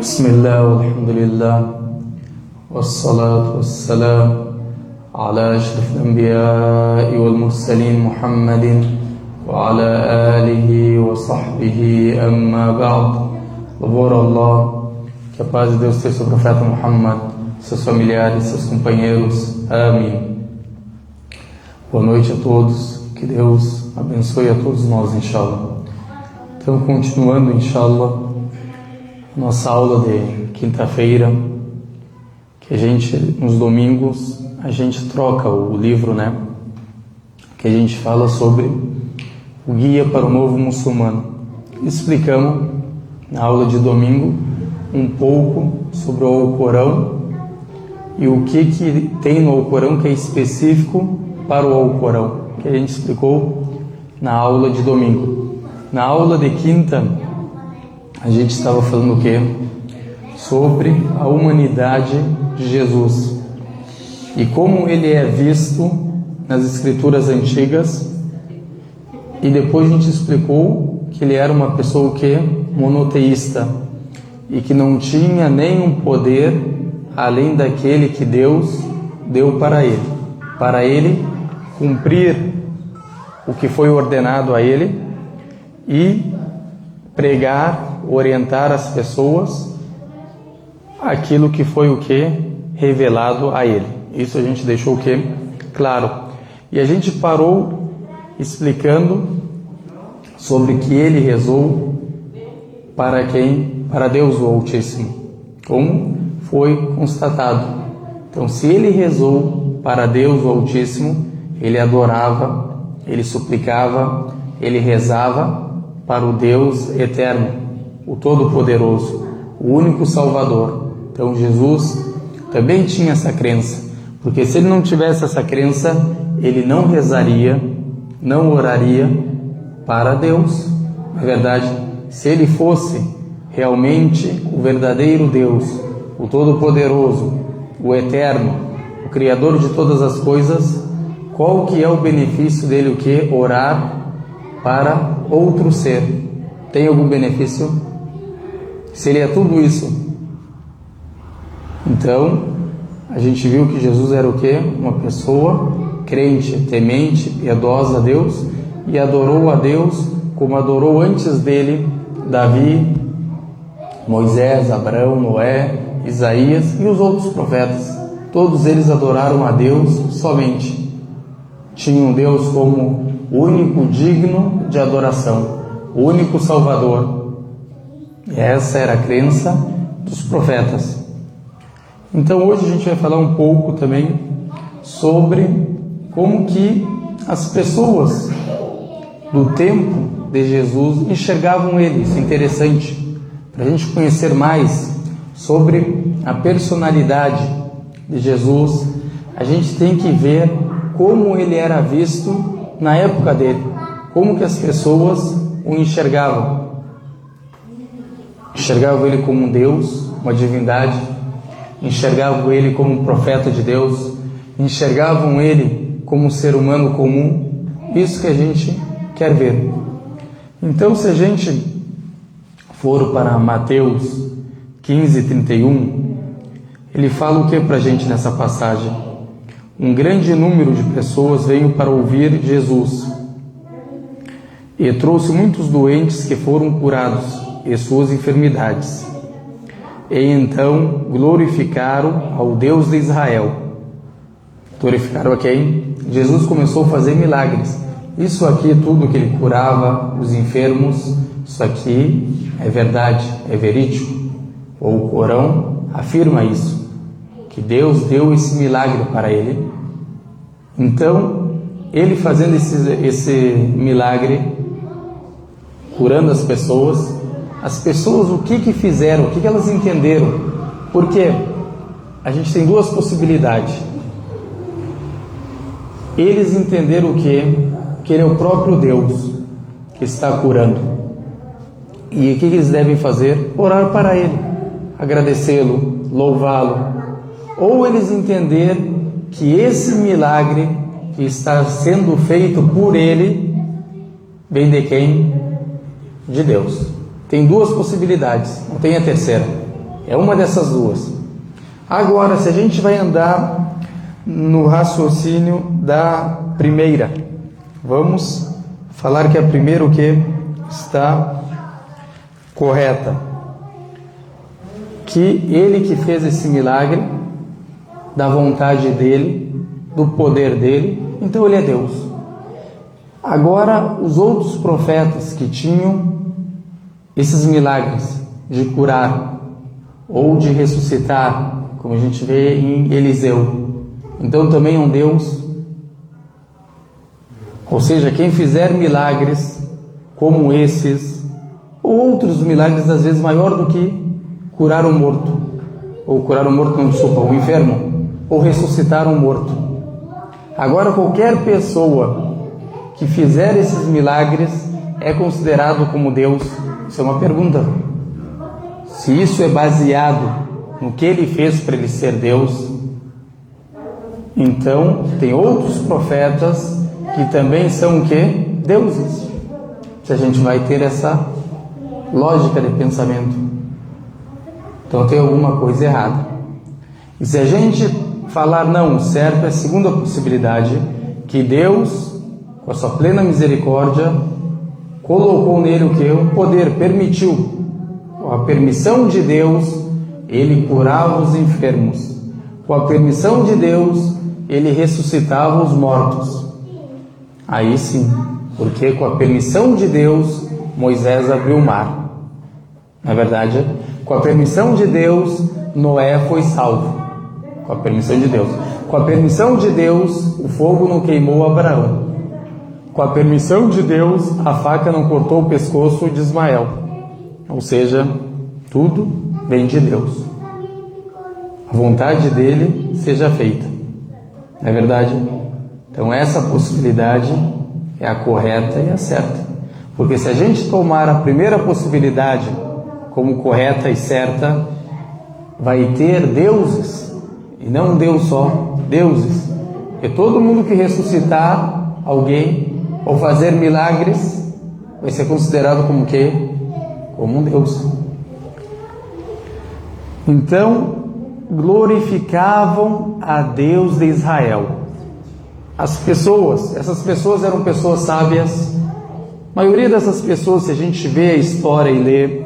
بسم الله والحمد لله والصلاة والسلام على أشرف الأنبياء والمرسلين محمد وعلى آله وصحبه أما بعد. Louvor a Allah, que a paz de Deus esteja sobre o profeta Muhammad, seus familiares, seus companheiros. Amém. Boa noite a todos, que Deus abençoe a todos nós, inshallah. Então, continuando, inshallah, nossa aula de quinta-feira, que a gente, nos domingos, a gente troca o livro, né? Que a gente fala sobre o guia para o novo muçulmano. Explicamos, na aula de domingo, um pouco sobre o Alcorão e o que tem no Alcorão que é específico para o Alcorão, que a gente explicou na aula de domingo. Na aula de quinta, a gente estava falando o quê? Sobre a humanidade de Jesus e como ele é visto nas escrituras antigas, e depois a gente explicou que ele era uma pessoa o quê? Monoteísta, e que não tinha nenhum poder além daquele que Deus deu para ele cumprir o que foi ordenado a ele e pregar, orientar as pessoas aquilo que foi o que? Revelado a ele. Isso a gente deixou o que? Claro. E a gente parou explicando sobre que ele rezou para quem? Para Deus o Altíssimo, como foi constatado. Então, se ele rezou para Deus o Altíssimo, ele adorava, ele suplicava, ele rezava para o Deus eterno, o Todo-Poderoso, o único Salvador. Então Jesus também tinha essa crença, porque se ele não tivesse essa crença, ele não rezaria, não oraria para Deus. Na verdade, se ele fosse realmente o verdadeiro Deus, o Todo-Poderoso, o Eterno, o Criador de todas as coisas, qual que é o benefício dele, o que? Orar para outro ser. Tem algum benefício? Se ele é tudo isso, então a gente viu que Jesus era o quê? Uma pessoa crente, temente, piedosa a Deus, e adorou a Deus como adorou antes dele Davi, Moisés, Abraão, Noé, Isaías e os outros profetas. Todos eles adoraram a Deus somente. Tinham Deus como o único digno de adoração, o único Salvador. E essa era a crença dos profetas. Então hoje a gente vai falar um pouco também sobre como que as pessoas do tempo de Jesus enxergavam ele. Isso é interessante, para a gente conhecer mais sobre a personalidade de Jesus. A gente tem que ver como ele era visto na época dele, como que as pessoas o enxergavam. Enxergavam ele como um Deus, uma divindade, enxergavam ele como um profeta de Deus, enxergavam ele como um ser humano comum. Isso que a gente quer ver. Então, se a gente for para Mateus 15:31, ele fala o que para a gente nessa passagem? Um grande número de pessoas veio para ouvir Jesus e trouxe muitos doentes que foram curados e suas enfermidades. E então glorificaram ao Deus de Israel. Glorificaram a quem? Jesus começou a fazer milagres. Isso aqui, tudo que ele curava os enfermos, isso aqui é verdade, é verídico. O Corão afirma isso, que Deus deu esse milagre para ele. Então, ele fazendo esse milagre, curando as pessoas o que fizeram, o que elas entenderam? Porque a gente tem duas possibilidades. Eles entenderam o quê? Que ele é o próprio Deus que está curando. E o que eles devem fazer? Orar para ele, agradecê-lo, louvá-lo. Ou eles entenderam que esse milagre que está sendo feito por ele vem de quem? De Deus. Tem duas possibilidades, não tem a terceira. É uma dessas duas. Agora, se a gente vai andar no raciocínio da primeira, vamos falar que a primeira o que está correta, que ele que fez esse milagre, da vontade dele, do poder dele, então ele é Deus. Agora, os outros profetas que tinham esses milagres de curar ou de ressuscitar, como a gente vê em Eliseu, então também é um Deus. Ou seja, quem fizer milagres como esses, ou outros milagres às vezes maior do que curar um morto, ou curar um morto, não, desculpa, um enfermo, ou ressuscitar um morto. Agora, qualquer pessoa que fizer esses milagres é considerado como Deus? Isso é uma pergunta. Se isso é baseado no que ele fez para ele ser Deus, então tem outros profetas que também são o quê? Deuses. Se a gente vai ter essa lógica de pensamento, então tem alguma coisa errada. E se a gente falar não, o certo é a segunda possibilidade, que Deus, com a sua plena misericórdia, colocou nele o que? Um poder, permitiu. Com a permissão de Deus, ele curava os enfermos. Com a permissão de Deus, ele ressuscitava os mortos. Aí sim, porque com a permissão de Deus, Moisés abriu o mar. Na verdade, com a permissão de Deus, Noé foi salvo. Com a permissão de Deus. Com a permissão de Deus, o fogo não queimou Abraão. Com a permissão de Deus, a faca não cortou o pescoço de Ismael. Ou seja, tudo vem de Deus. A vontade dele seja feita. Não é verdade? Então essa possibilidade é a correta e a certa. Porque se a gente tomar a primeira possibilidade como correta e certa, vai ter deuses, e não um Deus só, deuses. E todo mundo que ressuscitar alguém ou fazer milagres vai ser considerado como o quê? Como um Deus. Então, glorificavam a Deus de Israel. Essas pessoas eram pessoas sábias. A maioria dessas pessoas, se a gente vê a história e lê,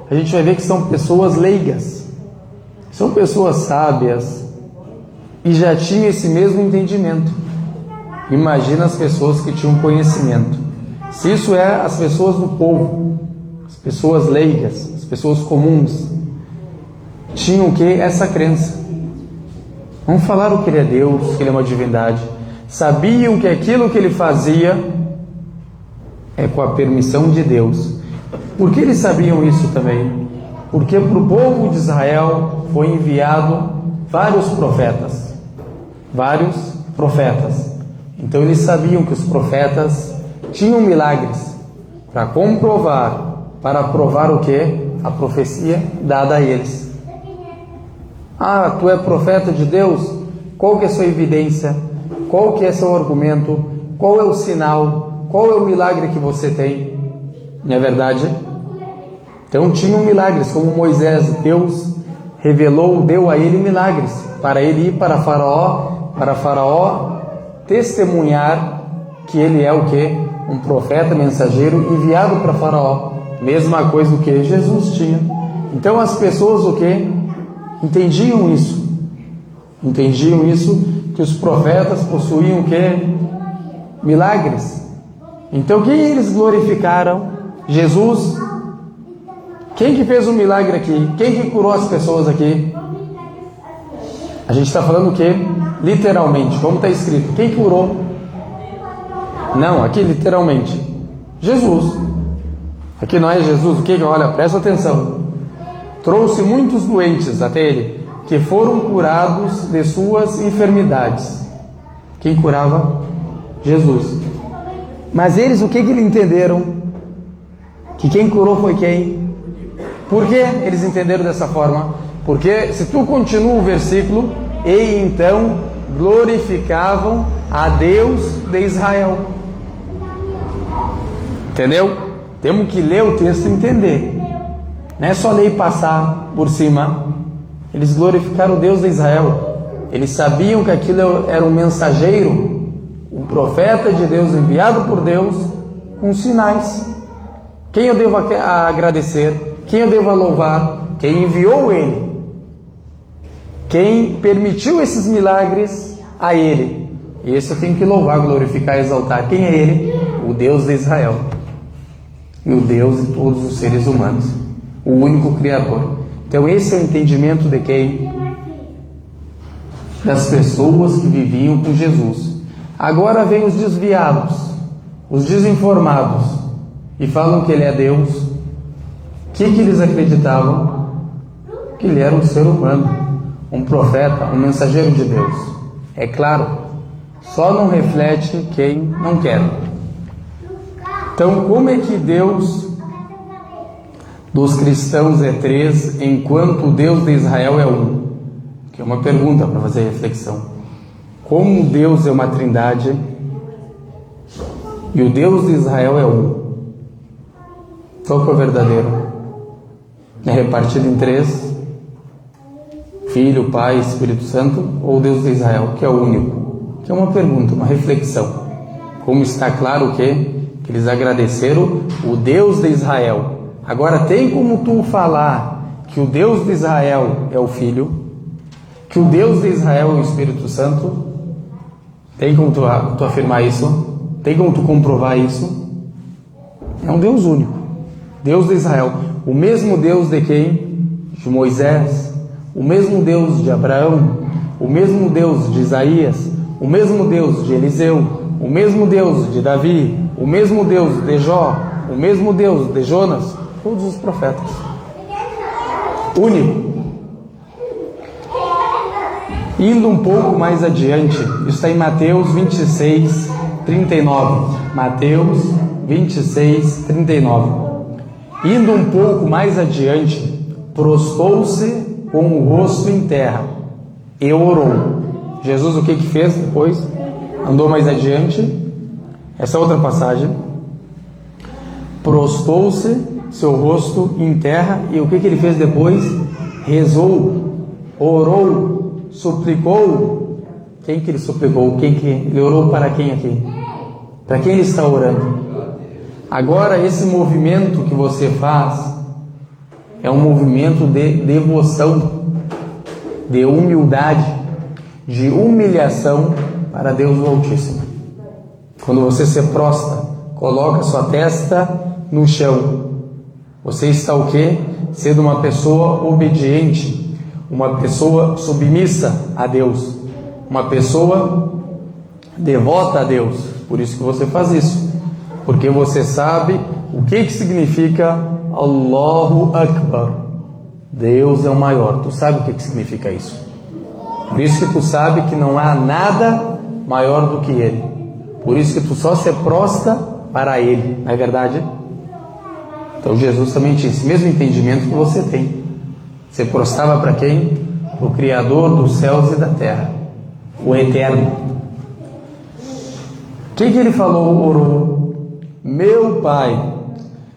a gente vai ver que são pessoas leigas. São pessoas sábias e já tinham esse mesmo entendimento. Imagina as pessoas que tinham conhecimento. Se isso é as pessoas do povo, as pessoas leigas, as pessoas comuns, tinham o que? Essa crença. Não falaram que ele é Deus, que ele é uma divindade. Sabiam que aquilo que ele fazia é com a permissão de Deus. Por que eles sabiam isso também? Porque para o povo de Israel foi enviado vários profetas. Vários profetas. Então eles sabiam que os profetas tinham milagres para comprovar, para provar o que? A profecia dada a eles. Ah, tu é profeta de Deus? Qual que é a sua evidência? Qual que é seu argumento? Qual é o sinal? Qual é o milagre que você tem? Não é verdade? Então tinham milagres, como Moisés, Deus revelou, deu a ele milagres, para ele ir para Faraó testemunhar que ele é o que? Um profeta, mensageiro, enviado para Faraó. Mesma coisa do que Jesus tinha. Então as pessoas o que? Entendiam isso, que os profetas possuíam o que? Milagres. Então quem eles glorificaram? Jesus. Quem que fez um milagre aqui? Quem que curou as pessoas aqui? A gente está falando o que? Literalmente, como está escrito. Quem curou? Não, aqui literalmente. Jesus. Aqui não é Jesus, o que? Olha, presta atenção. Trouxe muitos doentes até ele, que foram curados de suas enfermidades. Quem curava? Jesus. Mas eles, o que eles entenderam? Que quem curou foi quem? Por que eles entenderam dessa forma? Porque se tu continua o versículo, e então glorificavam a Deus de Israel. Entendeu? Temos que ler o texto e entender. Não é só lei passar por cima. Eles glorificaram o Deus de Israel. Eles sabiam que aquilo era um mensageiro, um profeta de Deus enviado por Deus com sinais. Quem eu devo agradecer? Quem eu devo louvar? Quem enviou ele? Quem permitiu esses milagres? A ele. E esse eu tenho que louvar, glorificar e exaltar. Quem é ele? O Deus de Israel. E o Deus de todos os seres humanos. O único Criador. Então esse é o entendimento de quem? Das pessoas que viviam com Jesus. Agora vem os desviados, os desinformados, e falam que ele é Deus. O que eles acreditavam? Que ele era um ser humano, um profeta, um mensageiro de Deus. É claro, só não reflete quem não quer. Então, como é que Deus dos cristãos é três, enquanto o Deus de Israel é um? Que é uma pergunta para fazer reflexão. Como Deus é uma trindade e o Deus de Israel é um? Qual que é o verdadeiro? É repartido em três? Filho, Pai, Espírito Santo, ou Deus de Israel, que é o único? Que é uma pergunta, uma reflexão. Como está claro que eles agradeceram o Deus de Israel. Agora, tem como tu falar que o Deus de Israel é o Filho, que o Deus de Israel é o Espírito Santo? Tem como tu afirmar isso? Tem como tu comprovar isso? É um Deus único, Deus de Israel, o mesmo Deus de quem? De Moisés, o mesmo Deus de Abraão, o mesmo Deus de Isaías, o mesmo Deus de Eliseu, o mesmo Deus de Davi, o mesmo Deus de Jó, o mesmo Deus de Jonas, todos os profetas. Único. Indo um pouco mais adiante, isso está em Mateus 26, 39. Mateus 26, 39. Indo um pouco mais adiante, prostrou-se com o rosto em terra e orou. Jesus o que fez depois? Andou mais adiante. Essa outra passagem. Prostrou-se, seu rosto em terra, e o que ele fez depois? Rezou, orou, suplicou. Quem que ele suplicou? Ele orou para quem aqui? Para quem ele está orando? Agora, esse movimento que você faz é um movimento de devoção, de humildade, de humilhação para Deus o Altíssimo. Quando você se prostra, coloca sua testa no chão, você está o quê? Sendo uma pessoa obediente, uma pessoa submissa a Deus, uma pessoa devota a Deus. Por isso que você faz isso, porque você sabe o que significa Allahu Akbar. Deus é o maior. Tu sabe o que significa isso. Por isso que tu sabe que não há nada maior do que Ele. Por isso que tu só se prostra para Ele, não é verdade? Então Jesus também tinha esse mesmo entendimento que você tem. Você prostrava para quem? O Criador dos céus e da terra, o Eterno. O que ele falou, orou? Meu Pai,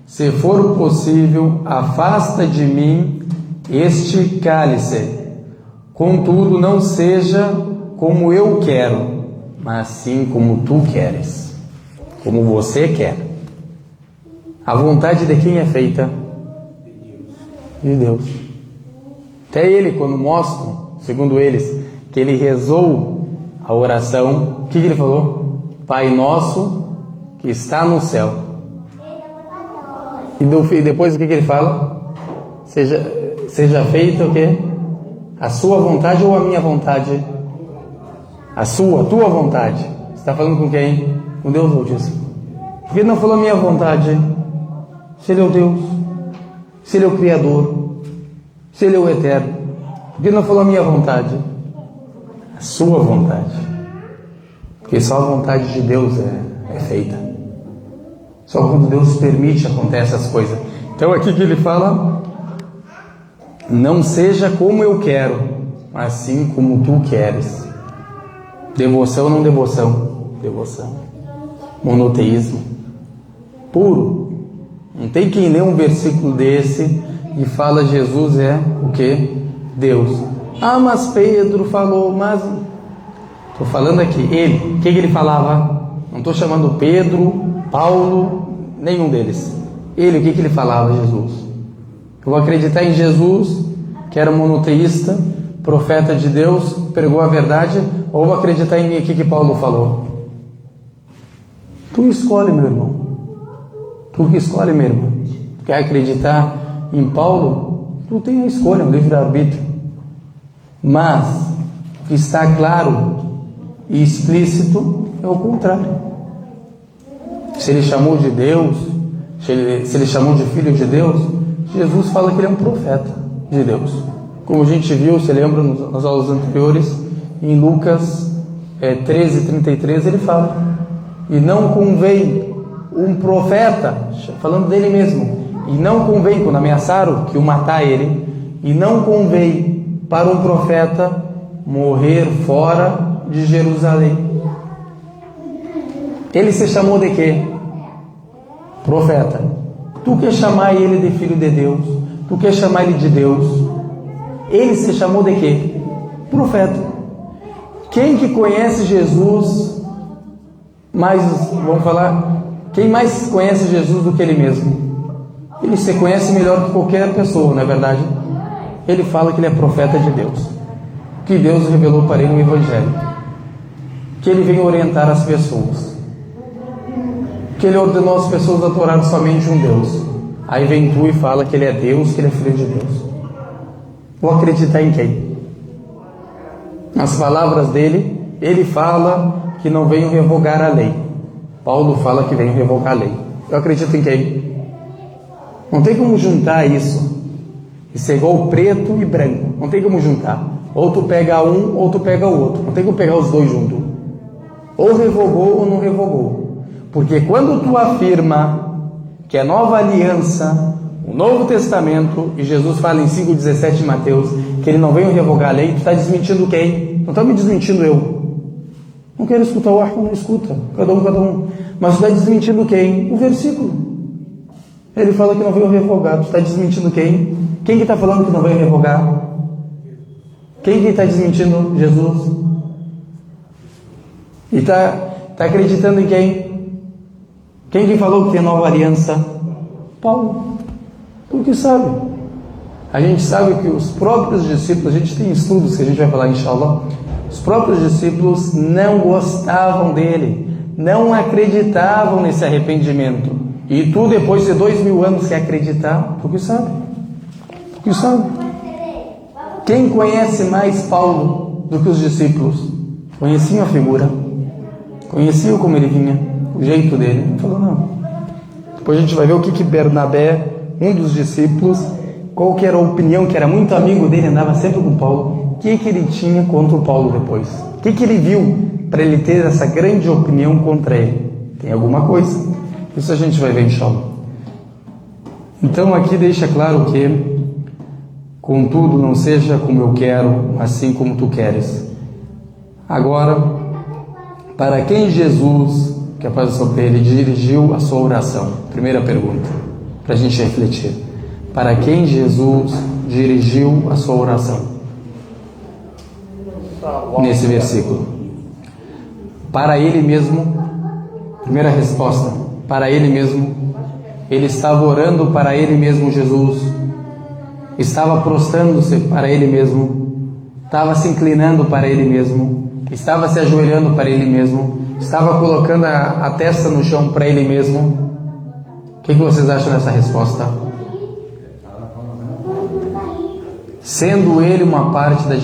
se for possível, afasta de mim este cálice. Contudo, não seja como eu quero, mas sim como tu queres, como você quer. A vontade de quem é feita? De Deus. Até ele, quando mostram, segundo eles, que ele rezou a oração, o que ele falou? Pai nosso que está no céu. E depois o que ele fala? Seja feita o quê? A sua vontade ou a minha vontade? A tua vontade. Você está falando com quem? Com Deus Altíssimo. Por que ele não falou a minha vontade? Se Ele é o Deus, se Ele é o Criador, se Ele é o Eterno. Por que ele não falou a minha vontade? A sua vontade. Porque só a vontade de Deus é feita. Só quando Deus permite acontecem essas coisas. Então aqui que ele fala: não seja como eu quero, mas sim como tu queres. Devoção ou não devoção? Devoção. Monoteísmo puro. Não tem quem lê um versículo desse e fala Jesus é o que? Deus. Ah, mas Pedro falou, mas... Estou falando aqui, ele, o que ele falava? Não estou chamando Pedro, Paulo, nenhum deles. Ele, o que ele falava, Jesus? Eu vou acreditar em Jesus, que era monoteísta, profeta de Deus, pregou a verdade, ou vou acreditar em mim, o que Paulo falou? Tu escolhe, meu irmão. Tu que escolhe, meu irmão. Tu quer acreditar em Paulo? Tu tem a escolha, um livre-arbítrio. Mas, o que está claro e explícito é o contrário. Se ele chamou de Deus, se ele chamou de filho de Deus, Jesus fala que ele é um profeta de Deus. Como a gente viu, se lembra nas aulas anteriores, em Lucas 13:33 ele fala: e não convém um profeta, falando dele mesmo, e não convém, quando ameaçaram que o matar ele, e não convém para um profeta morrer fora de Jerusalém. Ele se chamou de quê? Profeta. Tu quer chamar ele de filho de Deus? Tu quer chamar ele de Deus? Ele se chamou de quê? Profeta. Quem que conhece Jesus mais, vamos falar, quem mais conhece Jesus do que ele mesmo? Ele se conhece melhor que qualquer pessoa, não é verdade? Ele fala que ele é profeta de Deus, que Deus revelou para ele no Evangelho, que ele vem orientar as pessoas, que ele ordenou as pessoas a adorar somente um Deus. Aí vem tu e fala que ele é Deus, que ele é filho de Deus. Vou acreditar em quem? Nas palavras dele, ele fala que não veio revogar a lei. Paulo fala que veio revogar a lei. Eu acredito em quem? Não tem como juntar isso. Isso é igual preto e branco. Não tem como juntar. Ou tu pega um, ou tu pega o outro. Não tem como pegar os dois juntos. Ou revogou ou não revogou. Porque quando tu afirma que a nova aliança, o Novo Testamento, e Jesus fala em 5,17 de Mateus, que ele não veio revogar a lei, tu está desmentindo quem? Não está me desmentindo eu. Não quero escutar o arco, não escuta. Cada um. Mas tu está desmentindo quem? O versículo. Ele fala que não veio revogar. Tu está desmentindo quem? Quem que está falando que não veio revogar? Quem que está desmentindo? Jesus. E está acreditando em quem? Quem que falou que tem nova aliança? Paulo. Tu que sabe. A gente sabe que os próprios discípulos, a gente tem estudos que a gente vai falar, inshallah, os próprios discípulos não gostavam dele, não acreditavam nesse arrependimento. E tu, depois de 2000 anos, quer acreditar? Tu que sabe. Tu que sabe. Quem conhece mais Paulo do que os discípulos? Conheciam a figura, conheciam como ele vinha, o jeito dele. Ele falou, não. Depois a gente vai ver o que Bernabé, um dos discípulos, qual que era a opinião, que era muito amigo dele, andava sempre com Paulo, o que ele tinha contra o Paulo depois. O que ele viu para ele ter essa grande opinião contra ele? Tem alguma coisa. Isso a gente vai ver, inshallah. Então aqui deixa claro que, contudo, não seja como eu quero, mas sim como tu queres. Agora, para quem Jesus, que a paz sobre ele, dirigiu a sua oração? Primeira pergunta, para a gente refletir. Para quem Jesus dirigiu a sua oração? Nesse versículo. Para ele mesmo, primeira resposta, para ele mesmo. Ele estava orando para ele mesmo, Jesus. Estava prostrando-se para ele mesmo. Estava se inclinando para ele mesmo. Estava se ajoelhando para ele mesmo. Estava colocando a testa no chão para ele mesmo. O que vocês acham dessa resposta? Sendo ele uma parte da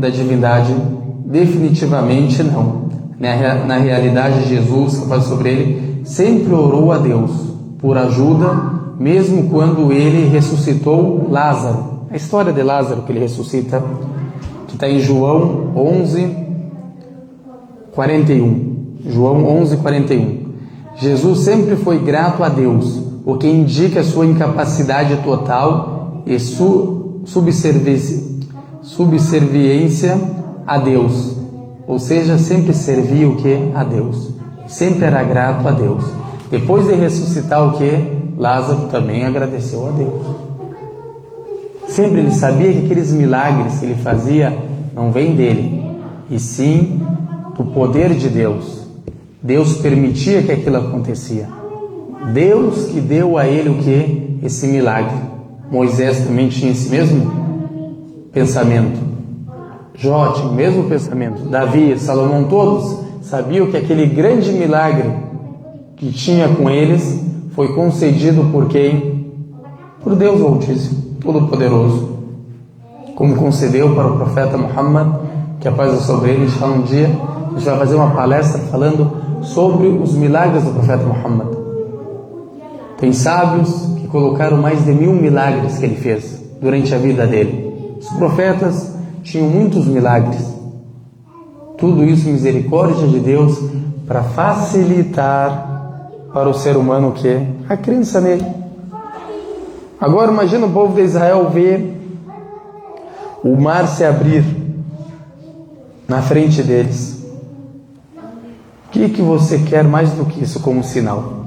divindade, definitivamente não. Na realidade, Jesus, que fala sobre ele, sempre orou a Deus por ajuda, mesmo quando ele ressuscitou Lázaro. A história de Lázaro que ele ressuscita, que está em João 11:41. João 11:41. Jesus sempre foi grato a Deus, o que indica sua incapacidade total e subserviência a Deus. Ou seja, sempre servia o que? A Deus. Sempre era grato a Deus. Depois de ressuscitar o que? Lázaro também agradeceu a Deus. Sempre ele sabia que aqueles milagres que ele fazia não vêm dele, e sim do poder de Deus. Deus permitia que aquilo acontecia. Deus que deu a ele o que? Esse milagre. Moisés também tinha esse mesmo pensamento. Jó tinha o mesmo pensamento. Davi, Salomão, todos sabiam que aquele grande milagre que tinha com eles foi concedido por quem? Por Deus Altíssimo, Todo-Poderoso. Como concedeu para o profeta Muhammad, que a paz é sobre ele. Um dia a gente vai fazer uma palestra falando sobre os milagres do profeta Muhammad. Tem sábios que colocaram mais de 1000 milagres que ele fez durante a vida dele. Os profetas tinham muitos milagres. Tudo isso misericórdia de Deus para facilitar para o ser humano o que? A crença nele. Agora imagina o povo de Israel ver o mar se abrir na frente deles. O que você quer mais do que isso como sinal?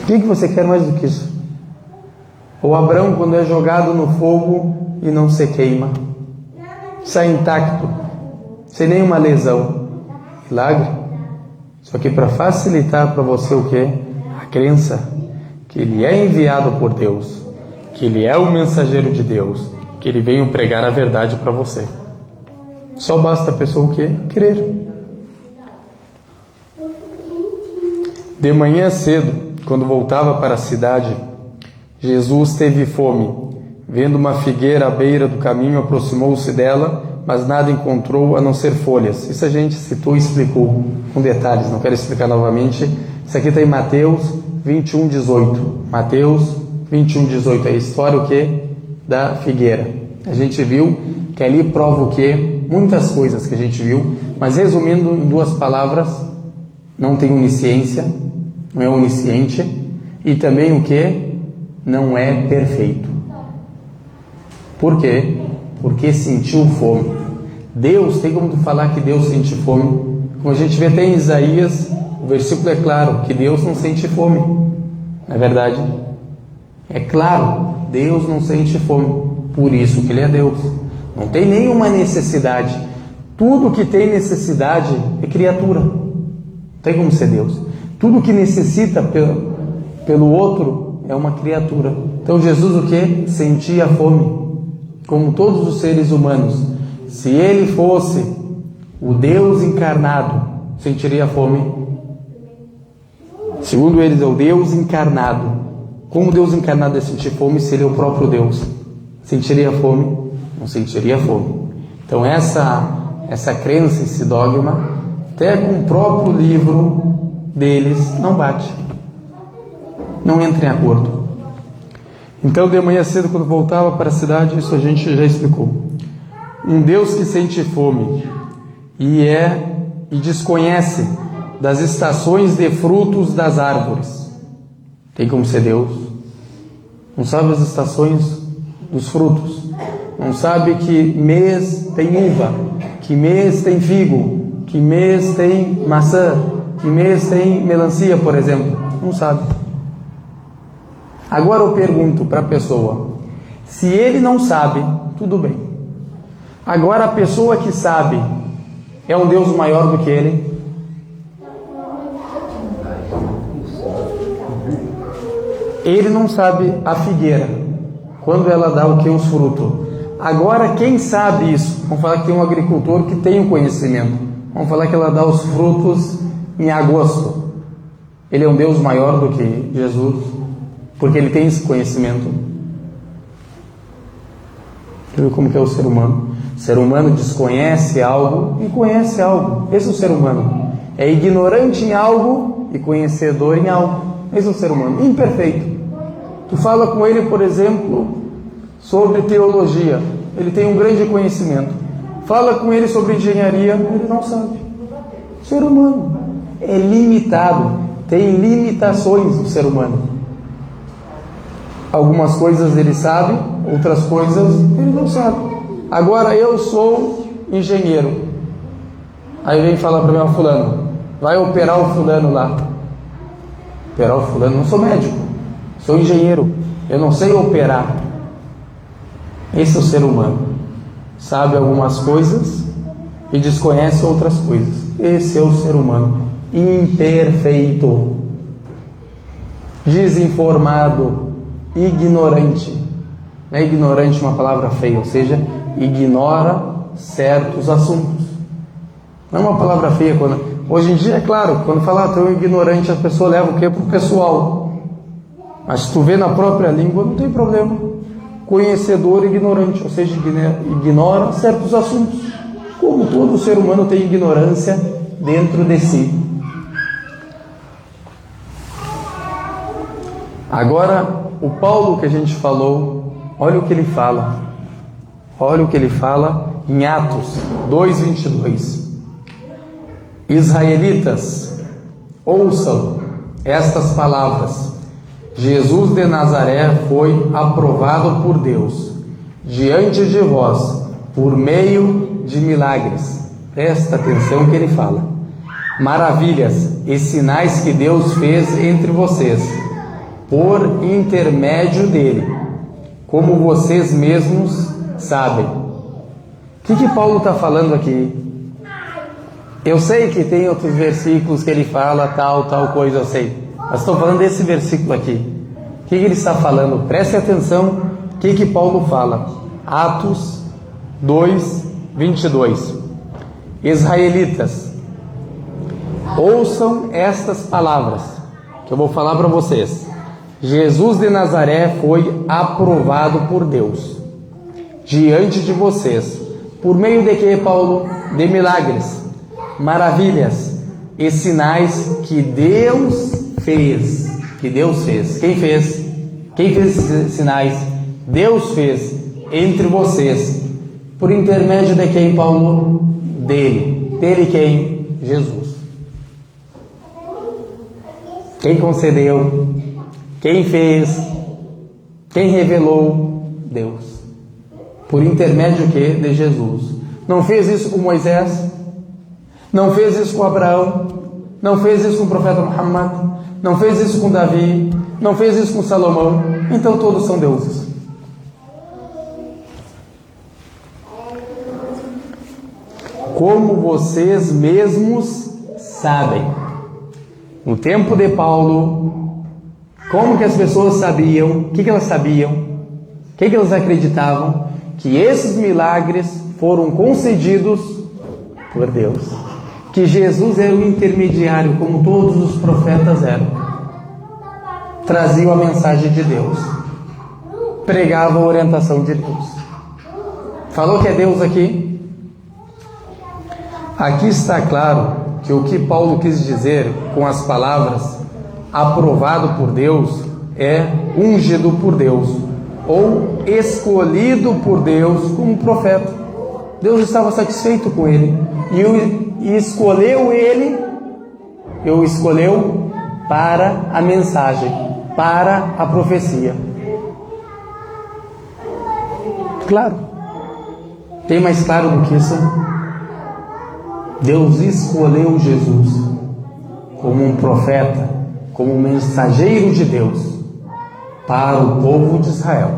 O que você quer mais do que isso? O Abraão, quando é jogado no fogo e não se queima, sai intacto, sem nenhuma lesão. Milagre. Só que para facilitar para você o que? A crença que ele é enviado por Deus, que ele é o mensageiro de Deus, que ele veio pregar a verdade para você. Só basta a pessoa o quê? Crer. De manhã cedo, quando voltava para a cidade, Jesus teve fome. Vendo uma figueira à beira do caminho, aproximou-se dela, mas nada encontrou a não ser folhas. Isso a gente citou e explicou com detalhes, não quero explicar novamente. Isso aqui está em Mateus 21:18. Mateus 21:18, é a história o quê? Da figueira. A gente viu que ali prova o quê? Muitas coisas que a gente viu, mas resumindo em 2 palavras, não tem onisciência, não é onisciente, e também o que? Não é perfeito. Por quê? Porque sentiu fome. Deus, tem como tu falar que Deus sente fome? Como a gente vê até em Isaías, o versículo é claro, que Deus não sente fome. Não é verdade? É claro, Deus não sente fome, por isso que Ele é Deus. Não tem nenhuma necessidade. Tudo que tem necessidade é criatura. Não tem como ser Deus. Tudo que necessita pelo outro é uma criatura. Então Jesus o que? Sentia fome, como todos os seres humanos. Se Ele fosse o Deus encarnado, sentiria fome? Segundo eles, é o Deus encarnado. Como Deus encarnado é sentir fome se Ele é o próprio Deus? Sentiria fome? Não sentiria fome. Então essa crença, esse dogma, até com o próprio livro deles, não bate. Não entra em acordo. Então, de manhã cedo, quando voltava para a cidade, isso a gente já explicou. Um Deus que sente fome e desconhece das estações de frutos das árvores. Tem como ser Deus? Não sabe as estações dos frutos. Não sabe que mês tem uva, que mês tem figo, que mês tem maçã, que mês tem melancia, por exemplo. Não sabe. Agora eu pergunto para a pessoa, se ele não sabe, tudo bem. Agora a pessoa que sabe, é um Deus maior do que ele? Ele não sabe a figueira, quando ela dá o que? Os frutos. Agora quem sabe isso? Vamos falar que tem um agricultor que tem o conhecimento. Vamos falar que ela dá os frutos em agosto. Ele é um Deus maior do que Jesus? Porque ele tem esse conhecimento. Viu como que é o ser humano? O ser humano desconhece algo e conhece algo. Esse é o ser humano. É ignorante em algo e conhecedor em algo. Esse é o ser humano, imperfeito. Tu fala com ele, por exemplo, sobre teologia. Ele tem um grande conhecimento. Fala com ele sobre engenharia, ele não sabe. O ser humano é limitado. Tem limitações o ser humano. Algumas coisas ele sabe, outras coisas ele não sabe. Agora eu sou engenheiro. Aí vem falar para mim, ó, fulano, vai operar o fulano lá. Operar o fulano? Não sou médico, sou engenheiro. Eu não sei operar. Esse é o ser humano. Sabe algumas coisas e desconhece outras coisas. Esse é o ser humano. Imperfeito, desinformado, ignorante. Não é ignorante uma palavra feia, ou seja, ignora certos assuntos. Não é uma palavra feia. Hoje em dia, é claro, quando fala tu é um ignorante, a pessoa leva o quê? Para o pessoal. Mas se tu vê na própria língua, não tem problema. Conhecedor ignorante, ou seja, ignora certos assuntos. Como todo ser humano tem ignorância dentro de si. Agora, o Paulo que a gente falou, olha o que ele fala. Olha o que ele fala em Atos 2:22. Israelitas, ouçam estas palavras. Jesus de Nazaré foi aprovado por Deus diante de vós por meio de milagres. Presta atenção que ele fala. Maravilhas e sinais que Deus fez entre vocês por intermédio dele, como vocês mesmos sabem. O que Paulo está falando aqui? Eu sei que tem outros versículos que ele fala tal coisa, eu sei. Mas estou falando desse versículo aqui. O que ele está falando? Preste atenção o que Paulo fala. Atos 2:22. Israelitas, ouçam estas palavras que eu vou falar para vocês. Jesus de Nazaré foi aprovado por Deus diante de vocês. Por meio de que, Paulo? De milagres, maravilhas e sinais que Deus fez. Que Deus fez. Quem fez? Quem fez esses sinais? Deus fez entre vocês. Por intermédio de quem, Paulo? Dele. Dele quem? Jesus. Quem concedeu? Quem fez? Quem revelou? Deus. Por intermédio que? De Jesus. Não fez isso com Moisés? Não fez isso com Abraão? Não fez isso com o profeta Muhammad? Não fez isso com Davi? Não fez isso com Salomão? Então todos são deuses. Como vocês mesmos sabem. No tempo de Paulo, como que as pessoas sabiam? O que elas sabiam? O que elas acreditavam? Que esses milagres foram concedidos por Deus. Que Jesus era o intermediário, como todos os profetas eram. Traziam a mensagem de Deus. Pregavam a orientação de Deus. Falou que é Deus aqui? Aqui está claro que o que Paulo quis dizer com as palavras aprovado por Deus é ungido por Deus ou escolhido por Deus como profeta. Deus estava satisfeito com ele e escolheu ele, o escolheu para a mensagem, para a profecia. Claro, tem mais claro do que isso? Deus escolheu Jesus como um profeta, como um mensageiro de Deus para o povo de Israel.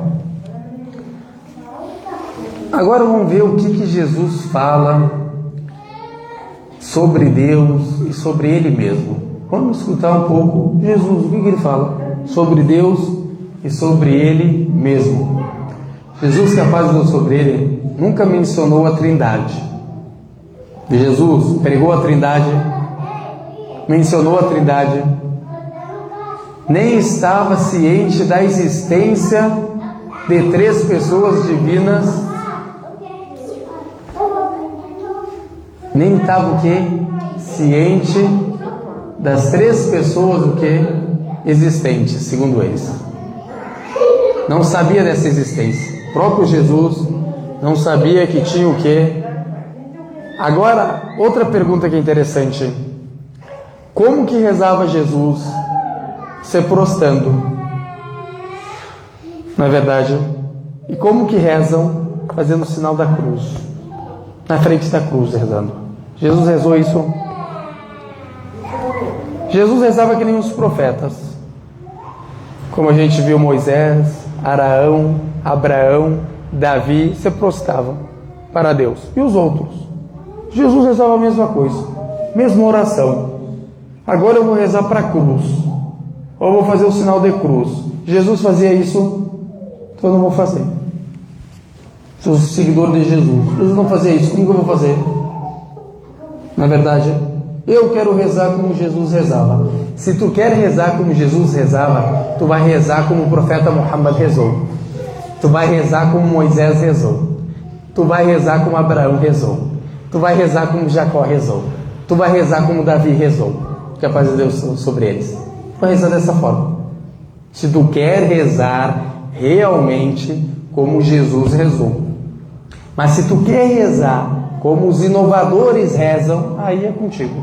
Agora vamos ver o que Jesus fala sobre Deus e sobre Ele mesmo. Vamos escutar um pouco Jesus, o que ele fala sobre Deus e sobre Ele mesmo. Jesus, que a paz de Deus sobre Ele, nunca mencionou a Trindade. Jesus pregou a Trindade, mencionou a Trindade, nem estava ciente da existência de três pessoas divinas, nem estava o quê? Ciente das três pessoas o quê? Existentes, segundo eles. Não sabia dessa existência. O próprio Jesus não sabia que tinha o quê? Agora, outra pergunta que é interessante. Como que rezava Jesus se prostrando? Não é verdade? E como que rezam fazendo o sinal da cruz? Na frente da cruz rezando. Jesus rezou isso? Jesus rezava que nem os profetas. Como a gente viu Moisés, Araão, Abraão, Davi se prostrava para Deus. E os outros? Jesus rezava a mesma coisa, mesma oração. Agora eu vou rezar para a cruz, ou eu vou fazer o sinal de cruz. Jesus fazia isso, então eu não vou fazer. Sou seguidor de Jesus. Jesus não fazia isso, como que eu vou fazer? Na verdade, eu quero rezar como Jesus rezava. Se tu quer rezar como Jesus rezava, tu vai rezar como o profeta Muhammad rezou. Tu vai rezar como Moisés rezou. Tu vai rezar como Abraão rezou. Tu vai rezar como Jacó rezou. Tu vai rezar como Davi rezou, que a paz de Deus sobre eles. Tu vai rezar dessa forma. Se tu quer rezar realmente como Jesus rezou. Mas se tu quer rezar como os inovadores rezam, aí é contigo.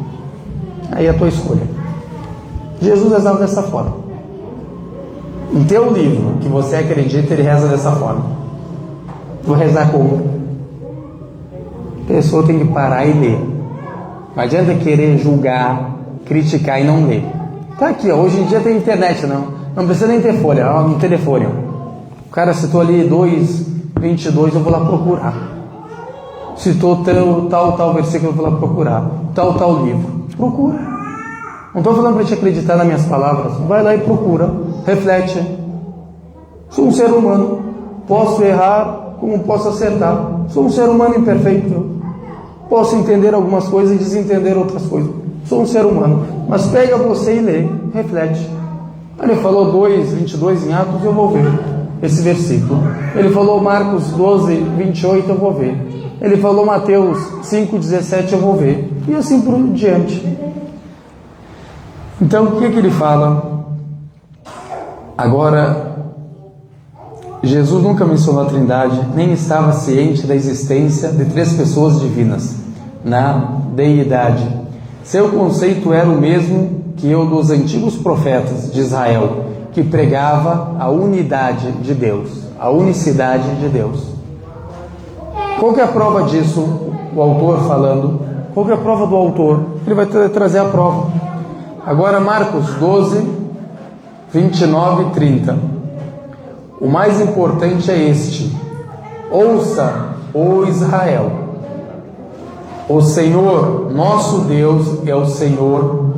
Aí é a tua escolha. Jesus rezava dessa forma. Em teu livro, que você acredita, ele reza dessa forma. Vou rezar como? A pessoa tem que parar e ler. Não adianta querer julgar, criticar e não ler. Tá aqui, ó, hoje em dia tem internet, não precisa nem ter folha, ó, no telefone. O cara citou ali 2:22, eu vou lá procurar. Citou tal versículo, eu vou lá procurar. Tal livro. Procura. Não estou falando para te acreditar nas minhas palavras. Vai lá e procura. Reflete. Sou um ser humano. Posso errar como posso acertar. Sou um ser humano imperfeito. Posso entender algumas coisas e desentender outras coisas. Sou um ser humano. Mas pega você e lê. Reflete. Ele falou 2:22 em Atos, eu vou ver esse versículo. Ele falou Marcos 12:28, eu vou ver. Ele falou Mateus 5:17, eu vou ver. E assim por diante. Então, o que ele fala? Agora, Jesus nunca mencionou a Trindade, nem estava ciente da existência de 3 pessoas divinas na deidade. Seu conceito era o mesmo que o dos antigos profetas de Israel, que pregava a unidade de Deus, a unicidade de Deus. Qual que é a prova disso? O autor falando. Qual que é a prova do autor? Ele vai trazer a prova. Agora Marcos 12:29 e 30. O mais importante é este: ouça, ó Israel, o Senhor nosso Deus é o Senhor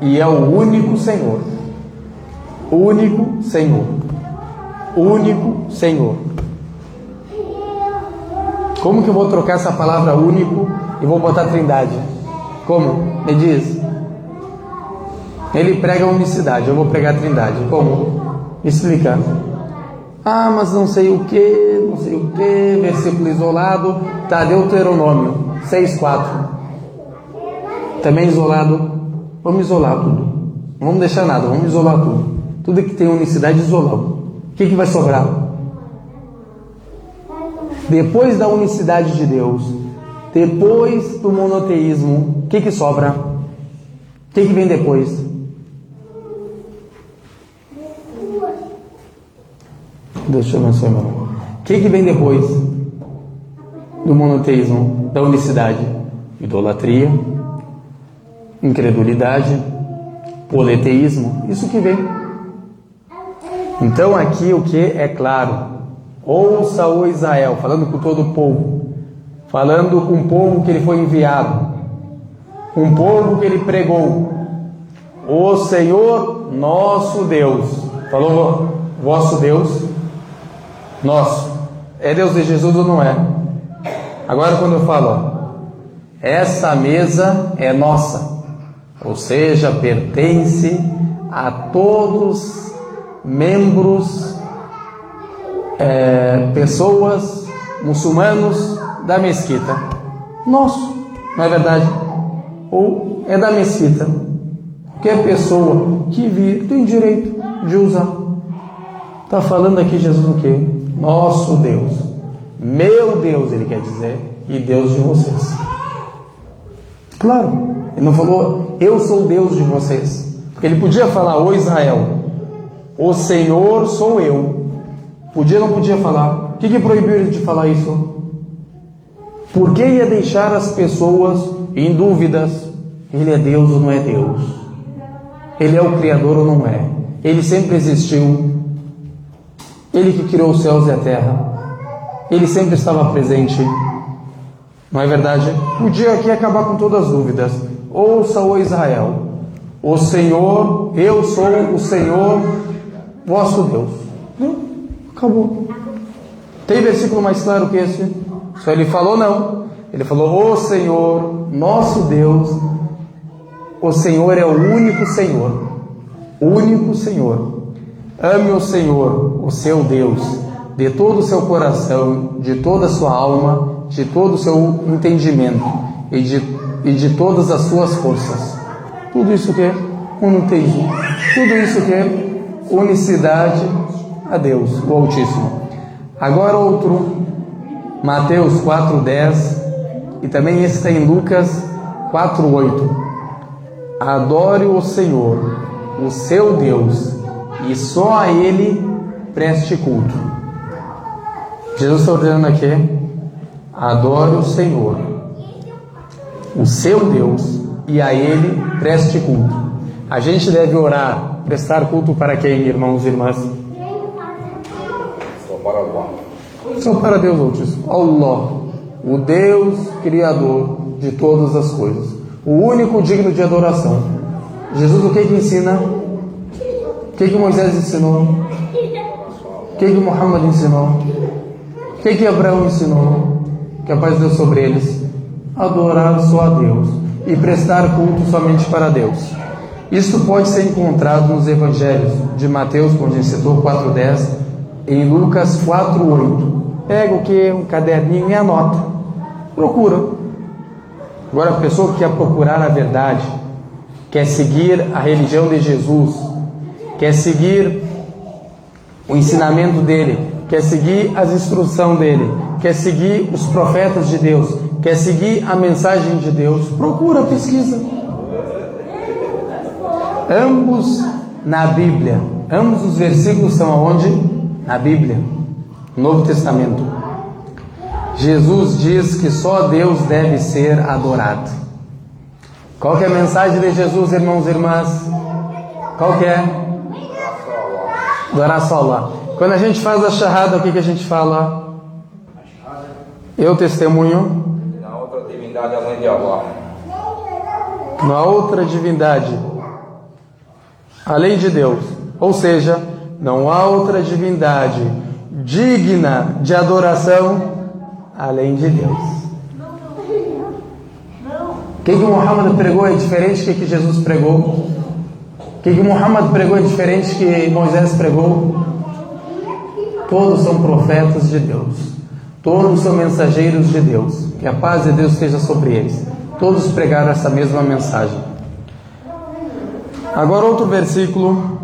e é o único Senhor. Único Senhor. Único Senhor. Como que eu vou trocar essa palavra único e vou botar Trindade? Como? Me diz. Ele prega a unicidade, eu vou pregar a Trindade. Como? Me explica. Ah, mas não sei o que, versículo isolado. Tá, Deuteronômio 6:4. Também isolado. Vamos isolar tudo. Não vamos deixar nada, vamos isolar tudo. Tudo que tem unicidade, isolamos. O que vai sobrar? Depois da unicidade de Deus, depois do monoteísmo, o que sobra? O que vem depois? Deixa eu abençoar, meu irmão. O que vem depois do monoteísmo, da unicidade? Idolatria, incredulidade, politeísmo, isso que vem. Então aqui o que é claro? Ouça, ó Israel, falando com todo o povo, falando com o povo que ele foi enviado, com o povo que ele pregou. O Senhor nosso Deus. Falou vosso Deus? Nosso. É Deus de Jesus ou não é? Agora quando eu falo, essa mesa é nossa, ou seja, pertence a todos membros, pessoas, muçulmanos da mesquita. Nosso, não é verdade? Ou é da mesquita. Qualquer pessoa que vir tem direito de usar. Está falando aqui Jesus o quê? Nosso Deus. Meu Deus, ele quer dizer, e Deus de vocês. Claro, ele não falou, eu sou Deus de vocês. Porque ele podia falar, ô Israel, o Senhor sou eu. Podia ou não podia falar? O que proibiu ele de falar isso? Por que ia deixar as pessoas em dúvidas? Ele é Deus ou não é Deus? Ele é o Criador ou não é? Ele sempre existiu. Ele que criou os céus e a terra. Ele sempre estava presente. Não é verdade? Podia aqui acabar com todas as dúvidas. Ouça, ó Israel, o Senhor, eu sou o Senhor, vosso Deus. Não, acabou. Tem versículo mais claro que esse? Só ele falou não. Ele falou, o Senhor, nosso Deus, o Senhor é o único Senhor. O único Senhor. Ame o Senhor, o seu Deus, de todo o seu coração, de toda a sua alma, de todo o seu entendimento e de todas as suas forças. Tudo isso que é monoteísmo. Tudo isso que é unicidade a Deus, o Altíssimo. Agora outro, Mateus 4:10, e também esse está em Lucas 4:8. Adore o Senhor, o seu Deus, e só a Ele preste culto. Jesus está ordenando aqui, adore o Senhor, o seu Deus, e a Ele preste culto. A gente deve orar, prestar culto para quem, irmãos e irmãs? Só para Deus Altíssimo. Allah, o Deus Criador de todas as coisas, o único digno de adoração. Jesus o que ensina? O que Moisés ensinou? O que Muhammad ensinou? O que Abraão ensinou? Que a paz de Deus sobre eles. Adorar só a Deus e prestar culto somente para Deus. Isto pode ser encontrado nos evangelhos de Mateus, como a gente citou, 4:10, em Lucas 4:8. Pega o que? Um caderninho e anota. Procura. Agora, a pessoa que quer procurar a verdade, quer seguir a religião de Jesus, quer seguir o ensinamento dele, quer seguir as instruções dele, quer seguir os profetas de Deus, quer seguir a mensagem de Deus, procura, pesquisa. Ambos na Bíblia, ambos os versículos estão aonde? Na Bíblia, no Novo Testamento. Jesus diz que só Deus deve ser adorado. Qual que é a mensagem de Jesus, irmãos e irmãs? Qual que é? Adorar só Allah. Quando a gente faz a shahada, o que a gente fala? Eu testemunho. Na outra divindade além de Allah. Na outra divindade além de Deus. Ou seja, não há outra divindade digna de adoração além de Deus. O que Muhammad pregou é diferente do que Jesus pregou? O que Muhammad pregou é diferente do que Moisés pregou? Todos são profetas de Deus. Todos são mensageiros de Deus. Que a paz de Deus esteja sobre eles. Todos pregaram essa mesma mensagem. Agora outro versículo.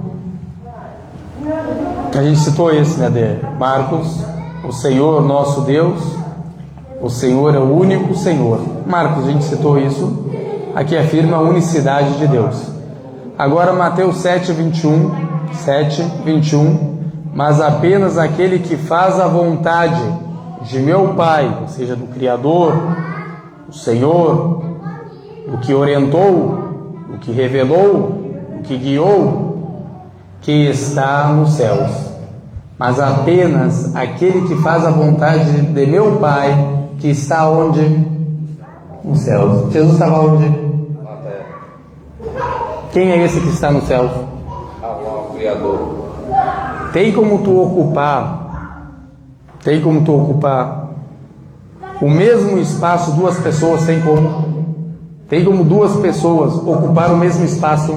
A gente citou esse, né, de Marcos. O Senhor nosso Deus, o Senhor é o único Senhor. Marcos, a gente citou isso. Aqui afirma a unicidade de Deus. Agora Mateus 7:21. Mas apenas aquele que faz a vontade de meu Pai, ou seja, do Criador, o Senhor, o que orientou, o que revelou, o que guiou, que está nos céus. Mas apenas aquele que faz a vontade de meu Pai, que está onde? Nos céus. Jesus estava onde? Na terra. Quem é esse que está nos céus? Allah, o Criador. Tem como tu ocupar o mesmo espaço, duas pessoas, tem como duas pessoas ocupar o mesmo espaço?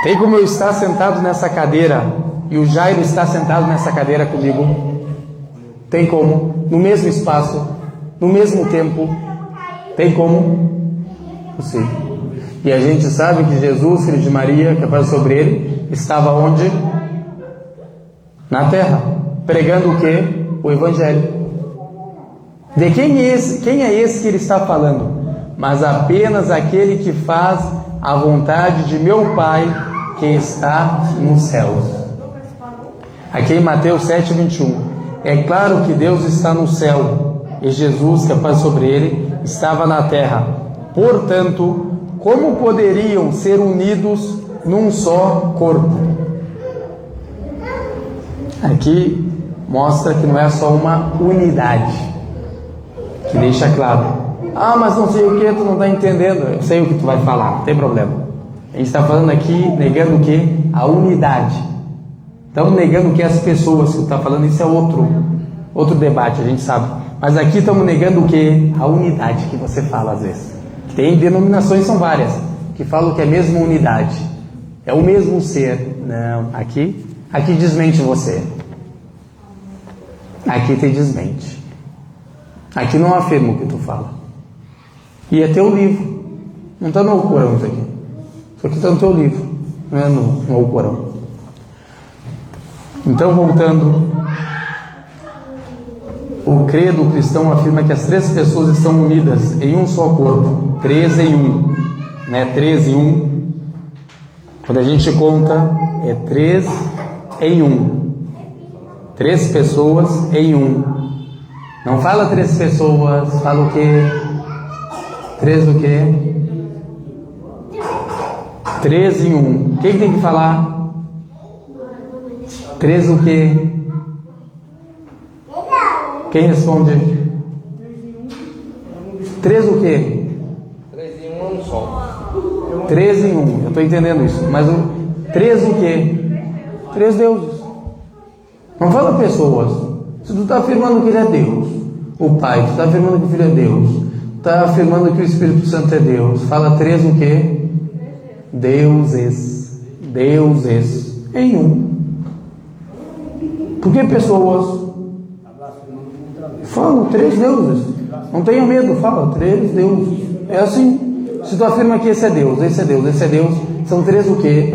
Tem como eu estar sentado nessa cadeira e o Jairo está sentado nessa cadeira comigo? Tem como? No mesmo espaço, no mesmo tempo? Tem como? Possível. E a gente sabe que Jesus, filho de Maria, que é paz sobre ele, estava onde? Na terra, pregando o quê? O Evangelho. De quem é esse que ele está falando? Mas apenas aquele que faz a vontade de meu Pai que está nos céus. Aqui em Mateus 7:21. É claro que Deus está no céu e Jesus, que é paz sobre ele, estava na terra. Portanto, como poderiam ser unidos num só corpo? Aqui mostra que não é só uma unidade, que deixa claro. Ah, mas não sei o que, tu não está entendendo. Eu sei o que tu vai falar, não tem problema. A gente está falando aqui, negando o que? A unidade. Estamos negando o que as pessoas que tu está falando, isso é outro debate, a gente sabe. Mas aqui estamos negando o que? A unidade que você fala às vezes. Tem denominações, são várias, que falam que é a mesma unidade, é o mesmo ser. Não, aqui desmente você. Aqui te desmente. Aqui não afirma o que tu fala. E é teu livro. Não está no Alcorão isso aqui. Isso aqui está no teu livro, não é no Alcorão. Então, voltando, o credo cristão afirma que as três pessoas estão unidas em um só corpo. 3 em 1, né? 3 em 1. Quando a gente conta, é 3 em 1. 3 pessoas em 1. Não fala 3 pessoas, fala o quê? 3 o quê? 3 em 1. Quem tem que falar? 3 o quê? Quem responde? 3 o quê? 3 em 1 só. 3 em 1. Eu estou entendendo isso. Mas o 3 o quê? 3 deuses. Não fala pessoas. Se tu está afirmando que ele é Deus, o Pai, tu está afirmando que o Filho é Deus, tu está afirmando que o Espírito Santo é Deus, fala 3 o quê? Deuses. Deuses. Em 1. Por que pessoas? Fala 3 deuses. Não tenha medo, fala 3 deuses. É assim. Se tu afirma que esse é Deus, esse é Deus, esse é Deus, são 3 o quê?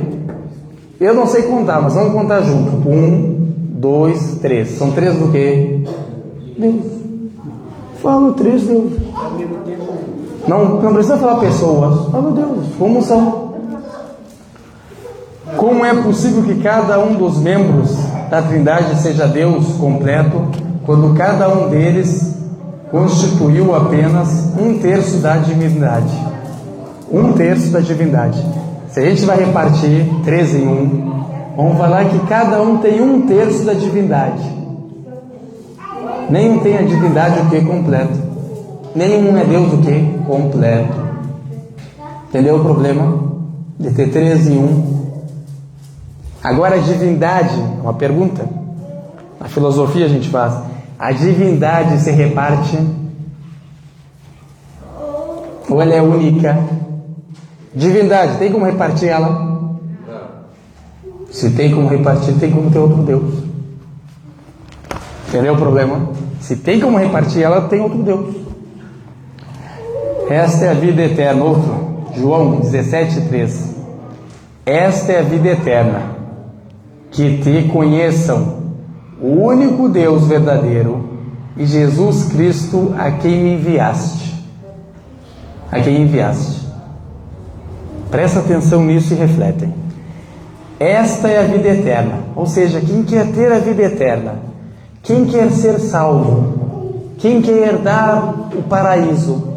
Eu não sei contar, mas vamos contar junto. 1, 2, 3. São 3 do quê? Deus. Fala 3 deuses. Não precisa falar pessoas. Fala Deus. Como são? Como é possível que cada um dos membros da Trindade seja Deus completo, quando cada um deles constituiu apenas 1/3 da divindade? 1/3 da divindade. Se a gente vai repartir 3 em 1, vamos falar que cada um tem 1/3 da divindade. Nenhum tem a divindade o que? Completa. Nenhum é Deus o que? Completo. Entendeu o problema de ter 3 em 1? Agora a divindade, uma pergunta, na filosofia a gente faz, a divindade se reparte ou ela é única? Divindade, tem como repartir ela? Não. Se tem como repartir, tem como ter outro Deus. Entendeu o problema? Se tem como repartir ela, tem outro Deus. Esta é a vida eterna. Outro, João 17:3. Esta é a vida eterna, que te conheçam, o único Deus verdadeiro, e Jesus Cristo, a quem me enviaste. A quem enviaste. Presta atenção nisso e refletem. Esta é a vida eterna. Ou seja, quem quer ter a vida eterna, quem quer ser salvo, quem quer herdar o paraíso,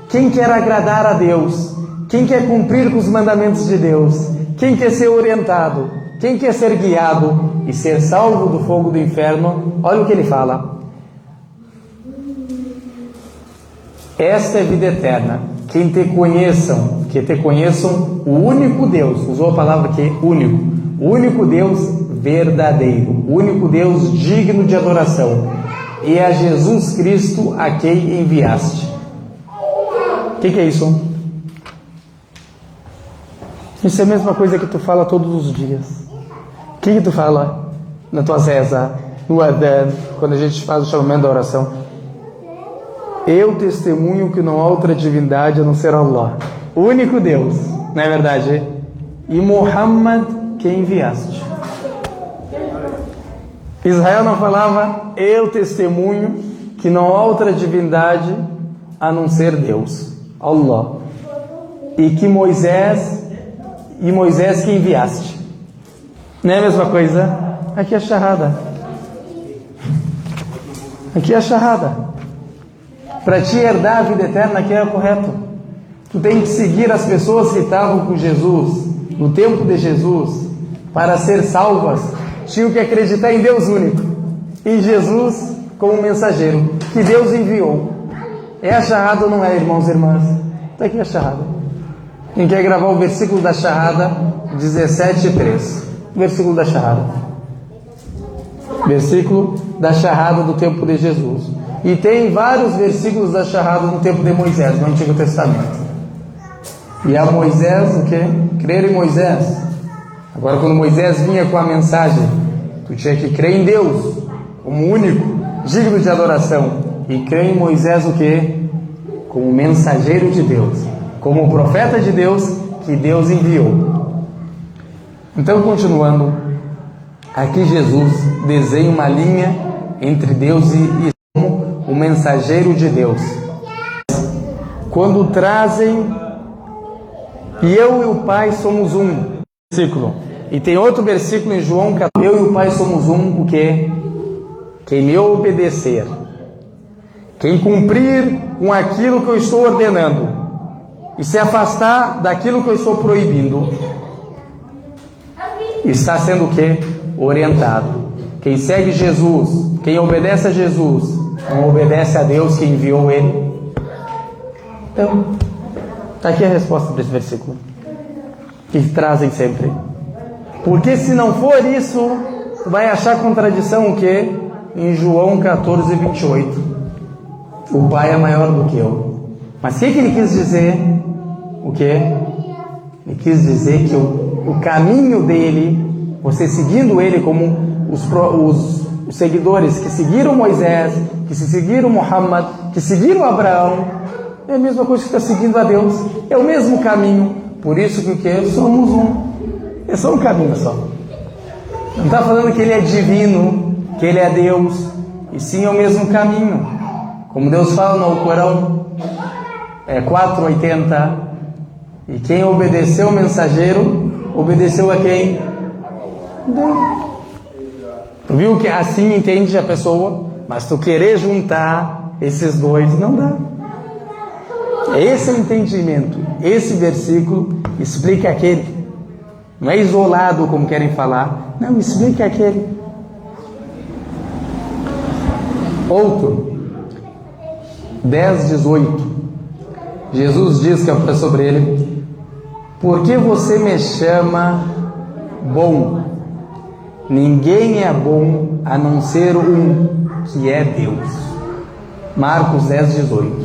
quem quer agradar a Deus, quem quer cumprir com os mandamentos de Deus, quem quer ser orientado, quem quer ser guiado e ser salvo do fogo do inferno, olha o que ele fala. Esta é a vida eterna, que te conheçam o único Deus, usou a palavra que único, o único Deus verdadeiro, o único Deus digno de adoração, e a Jesus Cristo a quem enviaste. O que é isso? Isso é a mesma coisa que tu fala todos os dias. O que tu fala na tua reza, no Adhan, quando a gente faz o chamamento da oração? Eu testemunho que não há outra divindade a não ser Allah, o único Deus, não é verdade? E Muhammad que enviaste. Israel não falava, eu testemunho que não há outra divindade a não ser Deus, Allah. E que Moisés que enviaste. Não é a mesma coisa? Aqui é a Shahada. Aqui é a Shahada. Para te herdar a vida eterna, aqui é o correto. Tu tem que seguir as pessoas que estavam com Jesus, no tempo de Jesus, para ser salvas, tinham que acreditar em Deus único. e Jesus como mensageiro que Deus enviou. É a Shahada ou não é, irmãos e irmãs? Está aqui a Shahada. Quem quer gravar o versículo da Shahada, 17:3. Versículo da Shahada. Versículo da Shahada do tempo de Jesus. E tem vários versículos da Shahada no tempo de Moisés, no Antigo Testamento. E a Moisés, o quê? Crer em Moisés. Agora, quando Moisés vinha com a mensagem, tu tinha que crer em Deus como único, digno de adoração. E crer em Moisés o quê? Como mensageiro de Deus, como profeta de Deus que Deus enviou. Então, continuando, aqui Jesus desenha uma linha entre Deus e como o mensageiro de Deus. Quando trazem, e eu e o Pai somos um, versículo. E tem outro versículo em João 14, eu e o Pai somos um, o quê? Quem me obedecer, quem cumprir com aquilo que eu estou ordenando e se afastar daquilo que eu estou proibindo, está sendo o quê? Orientado. Quem segue Jesus, quem obedece a Jesus, não obedece a Deus que enviou ele. Então, está aqui a resposta para esse versículo, que trazem sempre. Porque se não for isso, tu vai achar contradição o quê? Em João 14:28. O Pai é maior do que eu. Mas o que ele quis dizer? O quê? Ele quis dizer que o caminho dele, você seguindo ele como os seguidores que seguiram Moisés, que seguiram Muhammad, que seguiram Abraão, é a mesma coisa que está seguindo a Deus. É o mesmo caminho. Por isso que o quê? Somos um. É só um caminho só. Não está falando que ele é divino, que ele é Deus, e sim é o mesmo caminho. Como Deus fala no Corão 4:80, e quem obedeceu o mensageiro, obedeceu a quem? Deus. Tu viu que assim entende a pessoa? Mas tu querer juntar esses dois, não dá. Esse é o entendimento. Esse versículo explica aquele. Não é isolado como querem falar. Não, explica aquele. Outro, 10:18. Jesus diz sobre ele: por que você me chama bom? Ninguém é bom a não ser um, que é Deus. Marcos 10:18.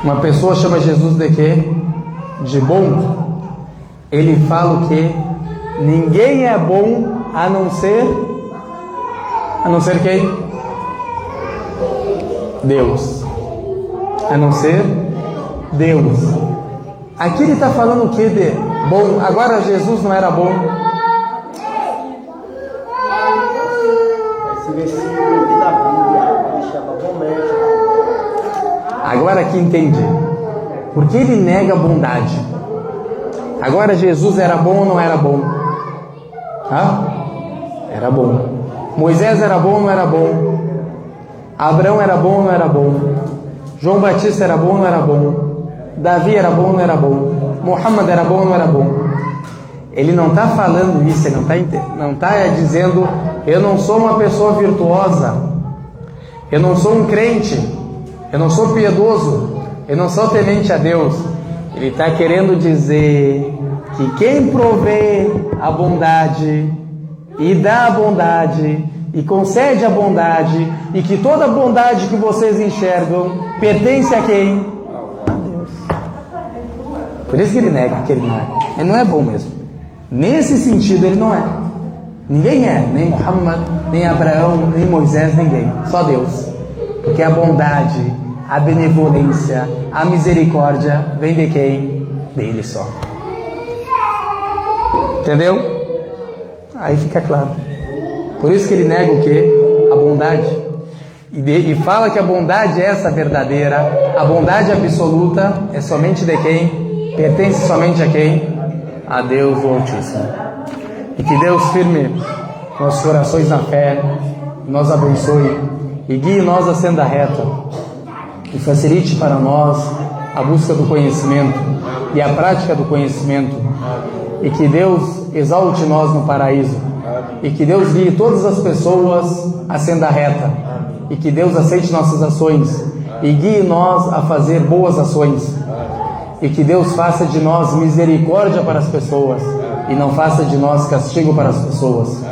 Uma pessoa chama Jesus de quê? De bom. Ele fala o quê? Ninguém é bom a não ser quem? Deus. A não ser Deus. Aqui ele está falando o que de bom? Agora Jesus não era bom. Esse versículo aqui da Bíblia ele chama bom médico. Agora aqui entendi. Porque ele nega a bondade. Agora Jesus era bom ou não era bom? Era bom. Moisés era bom ou não era bom? Abraão era bom ou não era bom? João Batista era bom ou não era bom? Davi era bom ou não era bom? Muhammad era bom ou não era bom? Ele não está falando isso, ele não está dizendo: eu não sou uma pessoa virtuosa, eu não sou um crente, eu não sou piedoso, eu não sou temente a Deus. Ele está querendo dizer que quem provê a bondade e dá a bondade e concede a bondade, e que toda a bondade que vocês enxergam pertence a quem? A Deus. Por isso que ele nega que ele não é. Ele não é bom mesmo. Nesse sentido ele não é. Ninguém é, nem Muhammad, nem Abraão, nem Moisés, ninguém. Só Deus. Porque a bondade, a benevolência, a misericórdia vem de quem? Dele só. Entendeu? Aí fica claro. Por isso que ele nega o quê? A bondade. E fala que a bondade é essa verdadeira. A bondade absoluta é somente de quem? Pertence somente a quem? A Deus o Altíssimo. E que Deus firme nossos corações na fé, nos abençoe e guie nós a senda reta. E facilite para nós a busca do conhecimento e a prática do conhecimento. E que Deus exalte nós no paraíso. E que Deus guie todas as pessoas à senda reta. E que Deus aceite nossas ações. E guie nós a fazer boas ações. E que Deus faça de nós misericórdia para as pessoas. E não faça de nós castigo para as pessoas.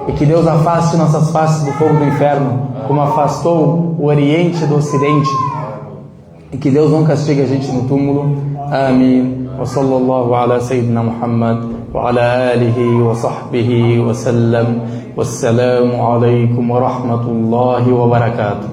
E que Deus afaste nossas faces do fogo do inferno, como afastou o Oriente do Ocidente. E que Deus não castigue a gente no túmulo. Amém. Wa sallallahu ala sayyidina Muhammad wa ala alihi wa sahbihi wa sallam. Wassalamu alaikum wa rahmatullahi wa barakatuh.